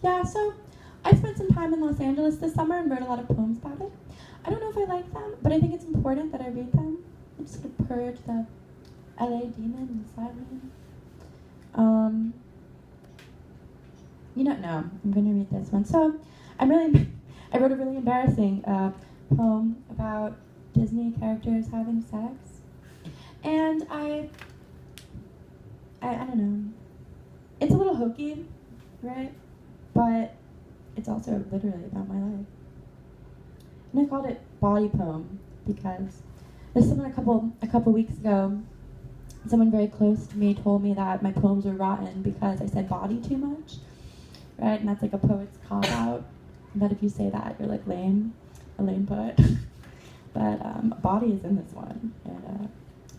Yeah, so I spent some time in Los Angeles this summer and wrote a lot of poems about it. I don't know if I like them, but I think it's important that I read them. I just sort of purge the LA demon inside me. No, I'm going to read this one. So, I wrote a really embarrassing poem about Disney characters having sex. And I don't know. It's a little hokey, right? But it's also literally about my life. And I called it Body Poem because there's someone a couple weeks ago, someone very close to me told me that my poems were rotten because I said body too much, right? And that's like a poet's cop-out. That if you say that, you're like lame, a lame poet. But body is in this one, and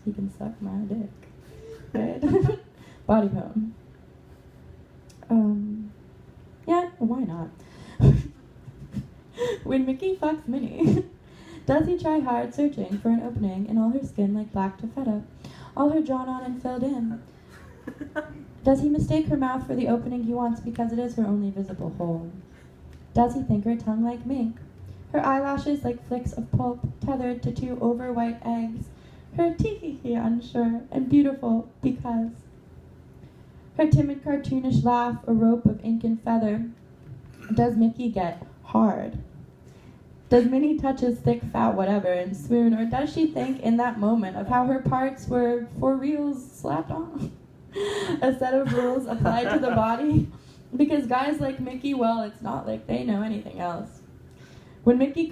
he can suck my dick, right? Body poem. Yeah, why not? When Mickey fucks Minnie, does he try hard searching for an opening in all her skin like black taffeta, all her drawn on and filled in? Does he mistake her mouth for the opening he wants because it is her only visible hole? Does he think her tongue like mink, her eyelashes like flicks of pulp tethered to two over-white eggs, her tee-hee-hee unsure and beautiful because her timid cartoonish laugh a rope of ink and feather? Does Mickey get hard? Does Minnie touch his thick fat whatever and swoon, or does she think in that moment of how her parts were for reals slapped on? A set of rules applied to the body? Because guys like Mickey, well, it's not like they know anything else. When Minnie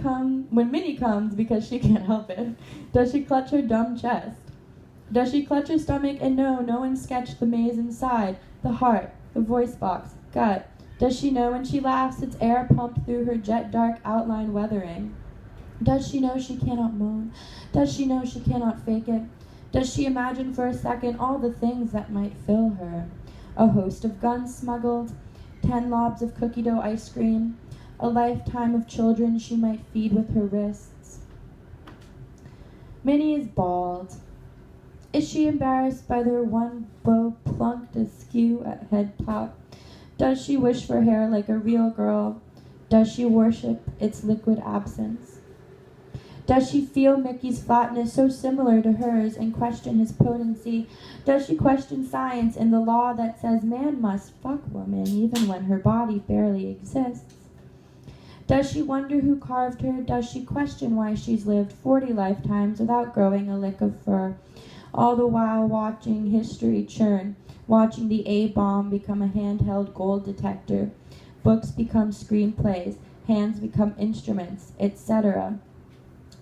comes because she can't help it, does she clutch her dumb chest? Does she clutch her stomach and no one sketched the maze inside, the heart, the voice box, gut? Does she know when she laughs it's air pumped through her jet dark outline weathering? Does she know she cannot moan? Does she know she cannot fake it? Does she imagine for a second all the things that might fill her? A host of guns smuggled, 10 lobs of cookie dough ice cream, a lifetime of children she might feed with her wrists. Minnie is bald. Is she embarrassed by their one bow plunked askew at head top? Does she wish for hair like a real girl? Does she worship its liquid absence? Does she feel Mickey's flatness so similar to hers and question his potency? Does she question science and the law that says man must fuck woman even when her body barely exists? Does she wonder who carved her? Does she question why she's lived 40 lifetimes without growing a lick of fur? All the while watching history churn, watching the A-bomb become a handheld gold detector, books become screenplays, hands become instruments, etc.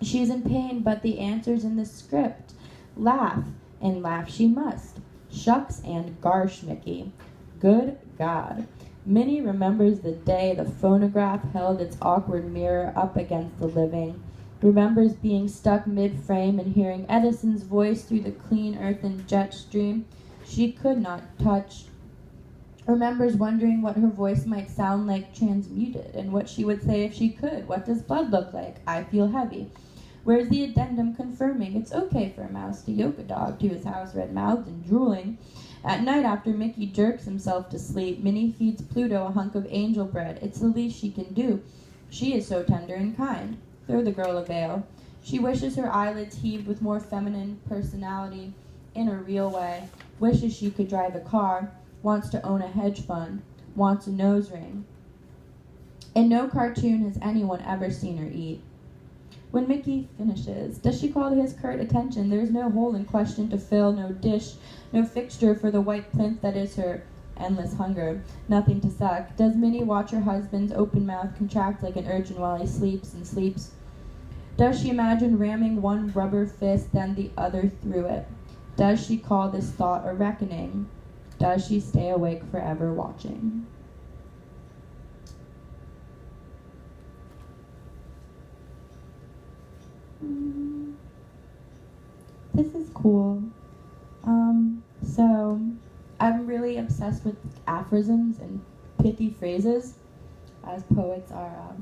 She's in pain, but the answer's in the script. Laugh, and laugh she must. Shucks and garsh, Mickey. Good God. Minnie remembers the day the phonograph held its awkward mirror up against the living, remembers being stuck mid-frame and hearing Edison's voice through the clean earthen jet stream she could not touch, remembers wondering what her voice might sound like transmuted and what she would say if she could. What does blood look like? I feel heavy. Where's the addendum confirming it's okay for a mouse to yoke a dog to his house red-mouthed and drooling? At night after Mickey jerks himself to sleep, Minnie feeds Pluto a hunk of angel bread. It's the least she can do. She is so tender and kind. Throw the girl a veil. She wishes her eyelids heaved with more feminine personality in a real way. Wishes she could drive a car. Wants to own a hedge fund. Wants a nose ring. In no cartoon has anyone ever seen her eat. When Mickey finishes, does she call to his curt attention? There's no hole in question to fill, no dish, no fixture for the white plinth that is her endless hunger, nothing to suck. Does Minnie watch her husband's open mouth contract like an urchin while he sleeps and sleeps? Does she imagine ramming one rubber fist, then the other through it? Does she call this thought a reckoning? Does she stay awake forever watching? This is cool. So I'm really obsessed with aphorisms and pithy phrases, as poets are,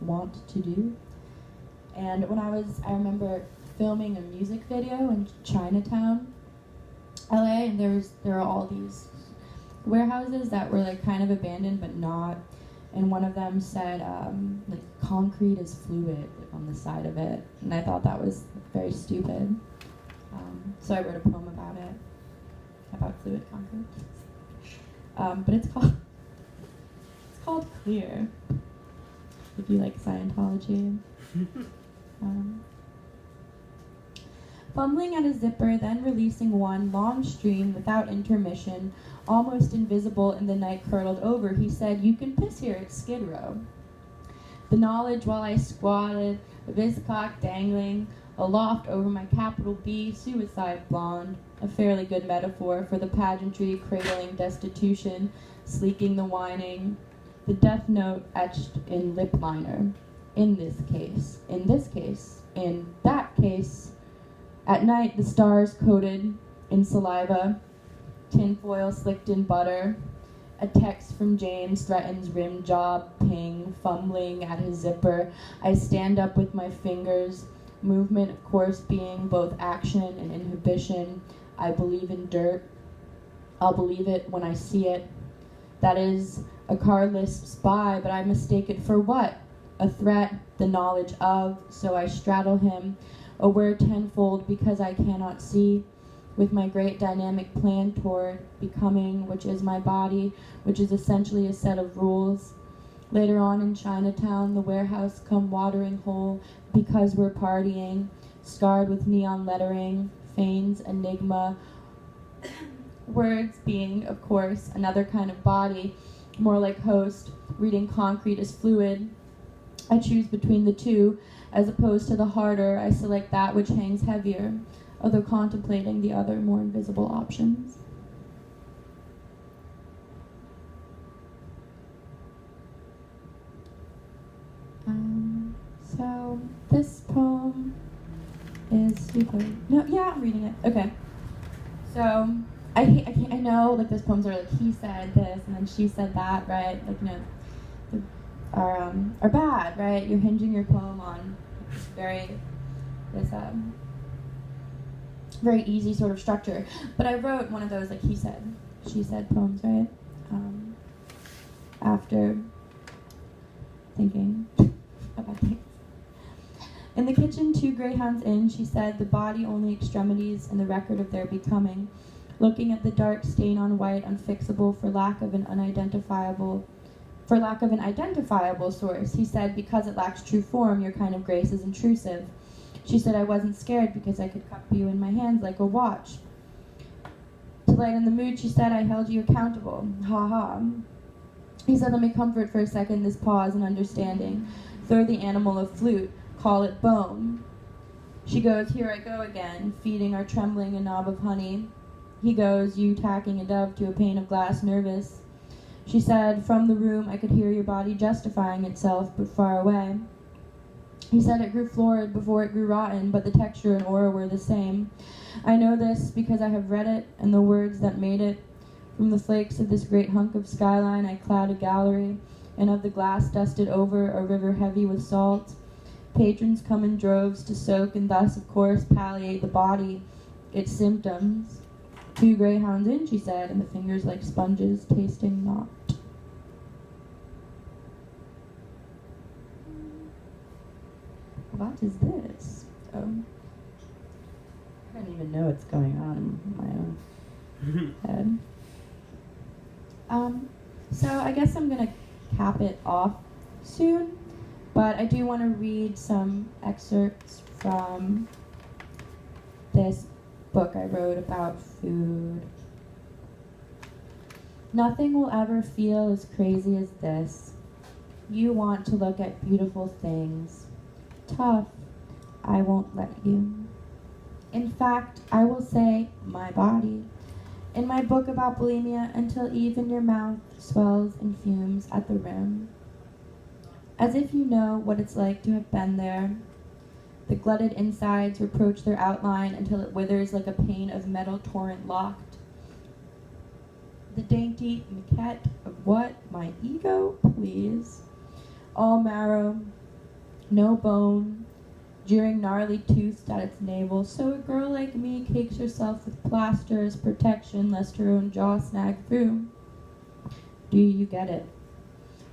wont to do. And when I remember filming a music video in Chinatown, LA, and there are all these warehouses that were like kind of abandoned but not. And one of them said like concrete is fluid on the side of it, and I thought that was very stupid. So I wrote a poem about fluid concrete. But it's called Clear. If you like Scientology. Fumbling at a zipper, then releasing one long stream without intermission, almost invisible in the night curdled over, he said, "You can piss here at Skid Row." The knowledge while I squatted, a viscock dangling, aloft over my capital B, suicide blonde, a fairly good metaphor for the pageantry cradling destitution, sleeking the whining, the death note etched in lip liner. In this case, in that case. At night, the stars coated in saliva, tinfoil slicked in butter. A text from James threatens rim job, ping, fumbling at his zipper. I stand up with my fingers, movement, of course, being both action and inhibition. I believe in dirt. I'll believe it when I see it. That is a car list spy, but I mistake it for what? A threat, the knowledge of, so I straddle him, aware tenfold because I cannot see, with my great dynamic plan toward becoming, which is my body, which is essentially a set of rules. Later on in Chinatown, the warehouse come watering hole because we're partying, scarred with neon lettering, feigns, enigma, words being, of course, another kind of body, more like host, reading concrete as fluid. I choose between the two. As opposed to the harder, I select that which hangs heavier, although contemplating the other more invisible options. So this poem is super. No, yeah, I'm reading it. Okay. So I know like those poems are like he said this and then she said that, right? Like are bad, right? You're hinging your poem on this very easy sort of structure. But I wrote one of those like he said, she said poems, right? After thinking about things. In the kitchen, 2 greyhounds in, she said, the body only extremities and the record of their becoming, looking at the dark stain on white, unfixable for lack of an identifiable source. He said, because it lacks true form, your kind of grace is intrusive. She said, I wasn't scared because I could cup you in my hands like a watch. To lighten the mood, she said, I held you accountable. Ha ha. He said, let me comfort for a second this pause and understanding. Throw the animal a flute, call it bone. She goes, here I go again, feeding our trembling a knob of honey. He goes, you tacking a dove to a pane of glass, nervous. She said, from the room I could hear your body justifying itself, but far away. He said it grew florid before it grew rotten, but the texture and aura were the same. I know this because I have read it, and the words that made it. From the flakes of this great hunk of skyline I cloud a gallery, and of the glass dusted over a river heavy with salt. Patrons come in droves to soak, and thus, of course, palliate the body, its symptoms. 2 greyhounds in, she said, and the fingers like sponges, tasting not. What is this? Oh. I don't even know what's going on in my own head. So I guess I'm going to cap it off soon, but I do want to read some excerpts from this book I wrote about food. Nothing will ever feel as crazy as this. You want to look at beautiful things. Tough. I won't let you. In fact, I will say my body. In my book about bulimia, until even your mouth swells and fumes at the rim. As if you know what it's like to have been there. The glutted insides reproach their outline until it withers like a pane of metal torrent locked. The dainty maquette of what? My ego, please. All marrow, no bone, jeering gnarly toothed at its navel, so a girl like me cakes herself with plaster as protection lest her own jaw snag through. Do you get it?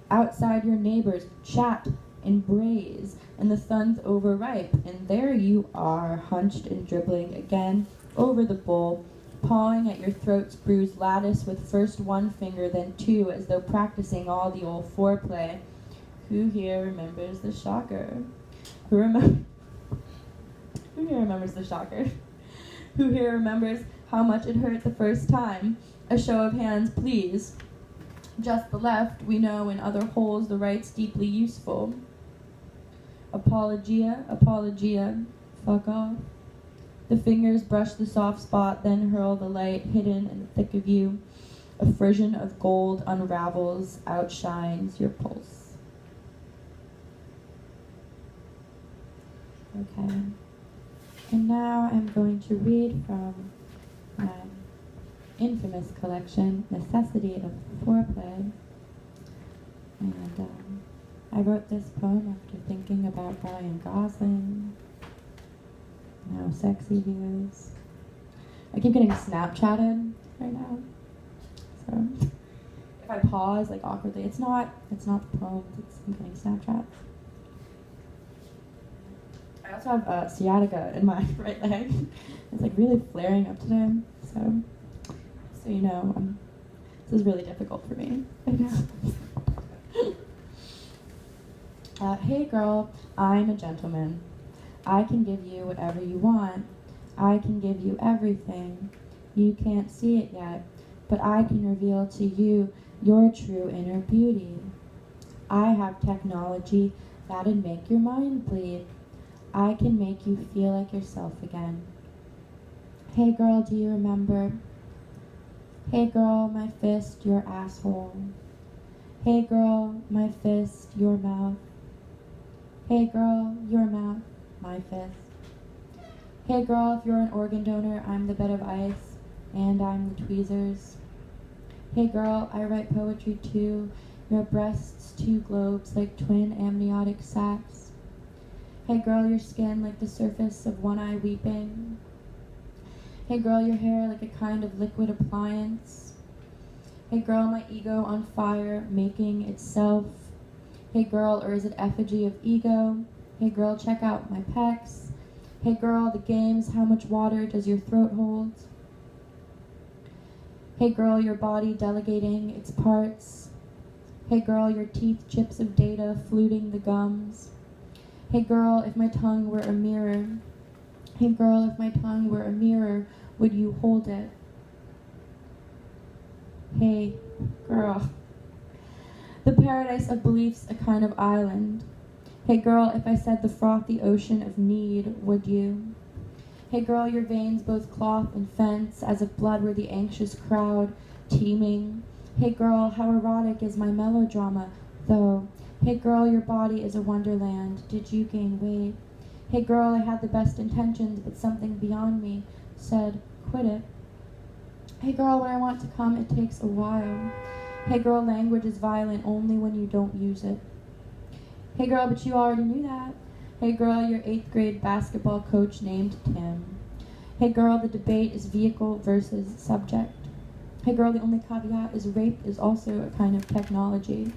Outside your neighbors chat and braise, and the sun's overripe, and there you are, hunched and dribbling again over the bowl, pawing at your throat's bruised lattice with first one finger, then two, as though practicing all the old foreplay. Who here remembers the shocker? Who here remembers the shocker? Who here remembers how much it hurt the first time? A show of hands, please. Just the left, we know in other holes the right's deeply useful. Apologia, fuck off. The fingers brush the soft spot, then hurl the light hidden in the thick of you. A frisson of gold unravels, outshines your pulse. Okay. And now I'm going to read from my infamous collection, Necessity of Foreplay. And I wrote this poem after thinking about Ryan Gosling, and how sexy he is. I keep getting Snapchatted right now. So if I pause like awkwardly, it's not the poem, it's I'm getting Snapchat. I also have sciatica in my right leg. It's like really flaring up today, so you know, this is really difficult for me right now. Hey girl, I'm a gentleman. I can give you whatever you want. I can give you everything. You can't see it yet, but I can reveal to you your true inner beauty. I have technology that'd make your mind bleed. I can make you feel like yourself again. Hey girl, do you remember? Hey girl, my fist, your asshole. Hey girl, my fist, your mouth. Hey girl, your mouth, my fist. Hey girl, if you're an organ donor, I'm the bed of ice, and I'm the tweezers. Hey girl, I write poetry too, your breasts two globes like twin amniotic sacs. Hey girl, your skin like the surface of one eye weeping. Hey girl, your hair like a kind of liquid appliance. Hey girl, my ego on fire, making itself. Hey girl, or is it effigy of ego? Hey girl, check out my pecs. Hey girl, the games, how much water does your throat hold? Hey girl, your body delegating its parts. Hey girl, your teeth chips of data fluting the gums. Hey girl, if my tongue were a mirror. Hey girl, if my tongue were a mirror, would you hold it? Hey girl. The paradise of beliefs, a kind of island. Hey girl, if I said the frothy ocean of need, would you? Hey girl, your veins both cloth and fence, as if blood were the anxious crowd, teeming. Hey girl, how erotic is my melodrama, though. Hey girl, your body is a wonderland. Did you gain weight? Hey girl, I had the best intentions, but something beyond me said, quit it. Hey girl, when I want to come, it takes a while. Hey girl, language is violent only when you don't use it. Hey girl, but you already knew that. Hey girl, your 8th grade basketball coach named Tim. Hey girl, the debate is vehicle versus subject. Hey girl, the only caveat is rape is also a kind of technology.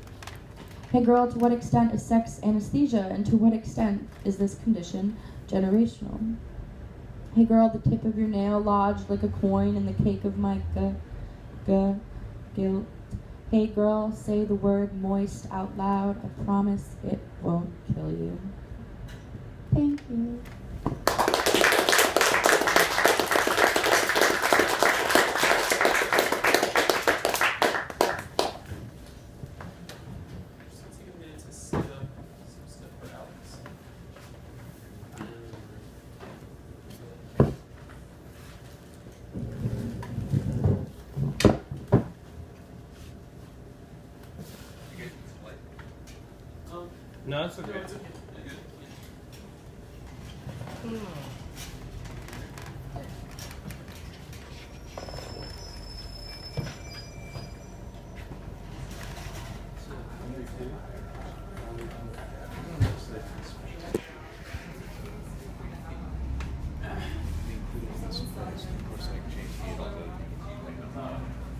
Hey girl, to what extent is sex anesthesia, and to what extent is this condition generational? Hey girl, the tip of your nail lodged like a coin in the cake of my guilt. Hey girl, say the word moist out loud. I promise it won't kill you. Thank you. No, it's okay. No, it's okay. You're good.